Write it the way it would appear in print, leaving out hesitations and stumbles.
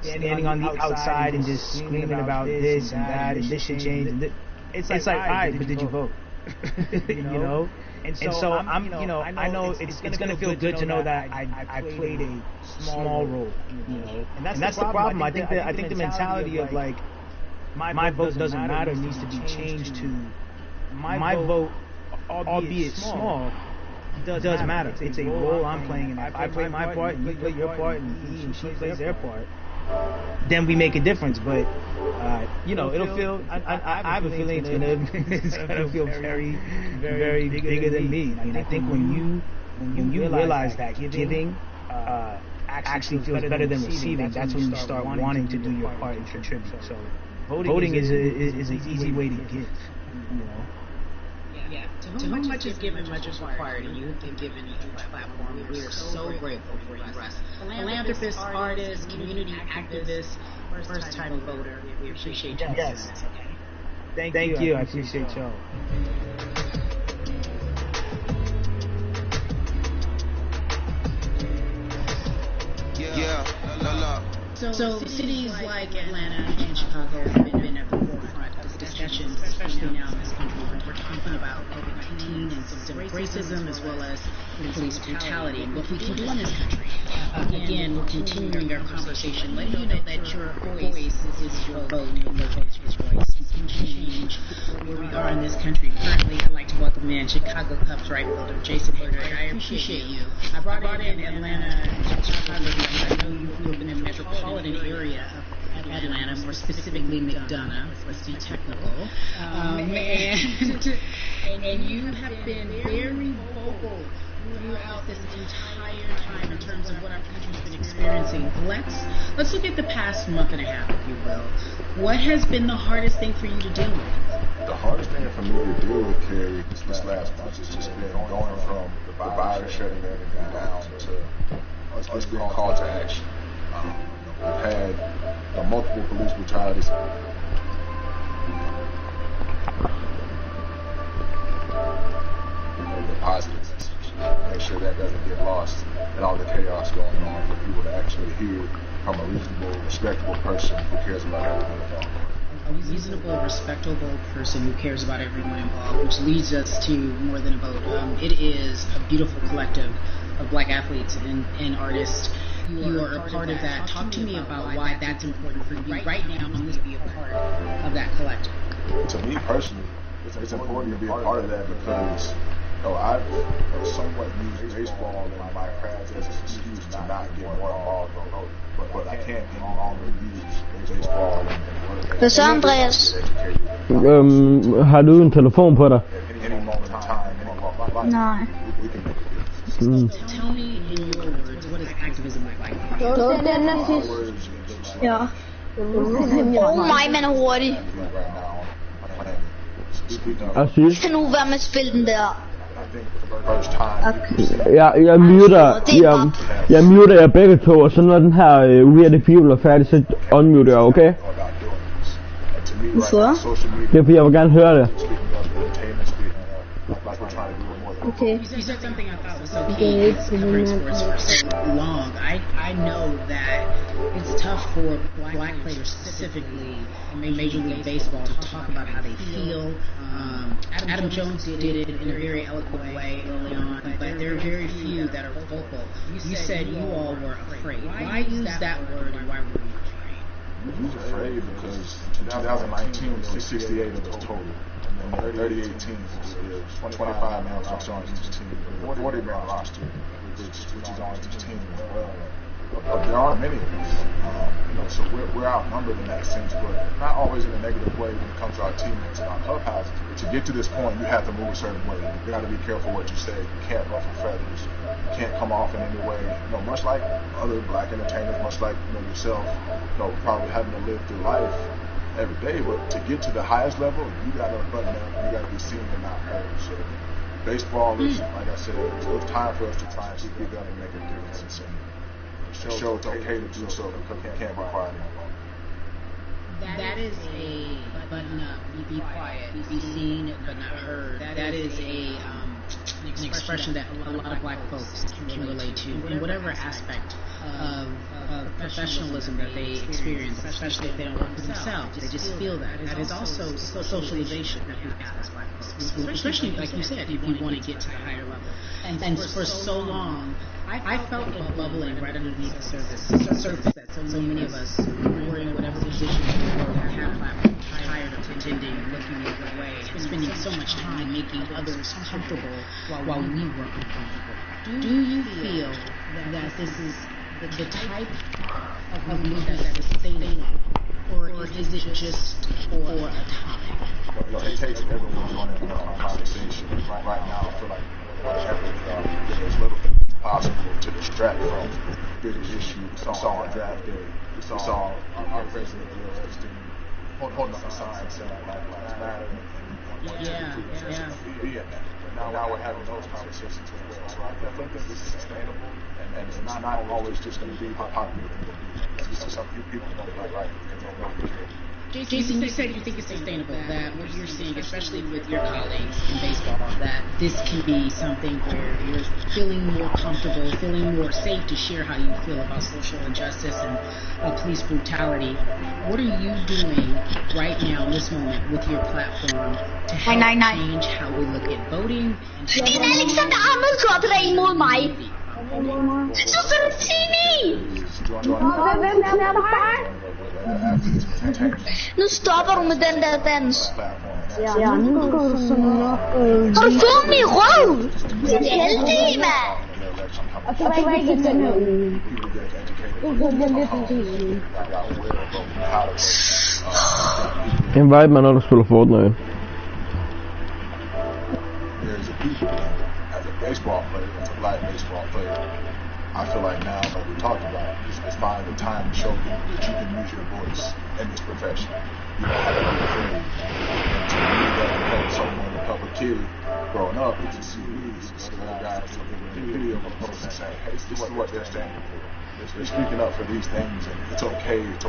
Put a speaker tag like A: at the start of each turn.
A: standing on the outside and just screaming about this and that and this should change. And it's like, alright, but did you vote? And so I know it's gonna feel good to know that I played a small role, and that's the problem. I think the mentality of like my vote doesn't matter needs to be changed to my vote, albeit small, does matter. It's a role I'm playing, and if I play my part, and you play your part, and he and she plays their part, then we make a difference. But it'll feel. I have a feeling it's gonna feel very, very bigger than me. I mean, I think when you realize that giving actually feels better than receiving, that's when you start wanting to do your part and contribute. So voting is an easy way to give.
B: Yeah. To whom much is given, much is required, and you have been given a huge platform, and we are so grateful for you, Russ. Philanthropist, artist, community activist, first-time voter. We appreciate you.
A: Yes. Thank you. I appreciate y'all.
B: So cities like Atlanta and Chicago have been at the forefront of discussions, especially now in this country when we're talking about COVID-19 and systemic racism as well as police brutality and what we can do in this country. Again, we're continuing our conversation, letting you know that your voice is your vote and your vote is your voice. We can change where we are in this country. Currently, I'd like to welcome in Chicago Cubs right fielder Jason Hager. I appreciate you. I brought in Atlanta and Chicago because I know you grew up in the metropolitan area of Atlanta, more specifically McDonough, let's be technical. And you have been very vocal throughout this entire time in terms of what our country's been experiencing. Let's look at the past month and a half, if you will. What has been the hardest thing for you to deal with?
C: The hardest thing for me to deal with, Carrie, this last month has just been going from the virus shutting everything down to us being called to action. We've had multiple police brutalities. The positives. Make sure that doesn't get lost in all the chaos going on, for people to actually hear from a reasonable, respectable person who cares about everyone involved.
B: A reasonable, respectable person who cares about everyone involved, which leads us to more than a vote. It is a beautiful collective of black athletes and artists. You are a part of that. Talk to me about why that's important for you right now and to be a part of that collective.
C: To me personally, it's important to be a part of that because I've somewhat used baseball in my craft as an excuse to not get more involved in voting. But I can't any longer use baseball and
D: Hvad så, Andreas?
E: Har du en telefon på dig?
D: Nej.
B: Tell me in your words, what does activism look like?
D: Den er sidst. Ja. Mig, man er hurtig. Kan nu være med at spille den der?
E: Jeg muter jer begge to, og så når den her weird fibel er færdig, så unmuter jeg, okay?
D: Hvorfor?
E: Det er fordi jeg vil gerne høre det.
D: Okay.
B: You said something I thought was so key. Covering sports for so long. I know that it's tough for black players specifically in Major League Baseball to talk about how they feel. Adam Jones did it in a very eloquent way early on, but there are very few that are vocal. You said you all were afraid. Why use that word and why were you afraid?
C: We was afraid because in 2019 it was 68 of us total. And 38 teams, there's 25 men roster on each team, 40 man roster, which is on each team as well. But there aren't many of us, so we're outnumbered in that sense, but not always in a negative way when it comes to our teammates and our clubhouses. But to get to this point, you have to move a certain way. You got to be careful what you say. You can't ruffle feathers. You can't come off in any way. Much like other black entertainers, much like yourself, probably having to live through life every day, but to get to the highest level, you gotta button up, you gotta be seen and not heard. So baseball is, like I said, it's time for us to try and speak up and make a difference and show it's okay to do so because we can't require it.
B: That is a button up, be quiet, be seen but not heard. That is an expression that a lot of black folks can relate to in whatever aspect of professionalism that they experience, especially if they don't work for themselves. They just feel that. That is also socialization that we have as Black folks, especially like you said, if you want to get to a higher level. And for so long, I felt it bubbling right underneath the surface that so many of us who were in whatever position we were that have platforms tired of pretending and looking the other way and spending so much time making others comfortable while we were uncomfortable. Do you feel that this is the type of movement that is sustainable, or is it just for a time?
C: It takes everyone joining our conversation right now. I feel like whatever there's little possible to distract from bigger issues. We saw on draft day, we saw our president of the U.S. team holding up a sign saying Black Lives Matter.
B: Yeah.
C: Be in that. Now we're having those conversations as well. So I definitely think this is sustainable, and it's not always just going to be popular. It's just some people don't like because they know we care.
B: Jason, you said you think it's sustainable, that what you're seeing, especially with your colleagues in baseball, that this can be something where you're feeling more comfortable, feeling more safe to share how you feel about social injustice and police brutality. What are you doing right now in this moment with your platform to help change how we look at voting?
D: Nu stoppar du med den der dans. Ja, nu går du sådan nok. Har du fået min røv? Det er heldig, mand. Og så var ikke den her uge.
E: Invite mig, når du spiller Fortnite.
C: There's a people as a baseball player, as a Black baseball player. I feel like now, like we talked about, it's finally the time to show people that you can use your voice in this profession. You don't have to be afraid. And to me, that became someone, a public kid growing up, you can see these other guys in the video of a post and saying, hey, this is what they're standing for. They're speaking up for these things, and it's okay to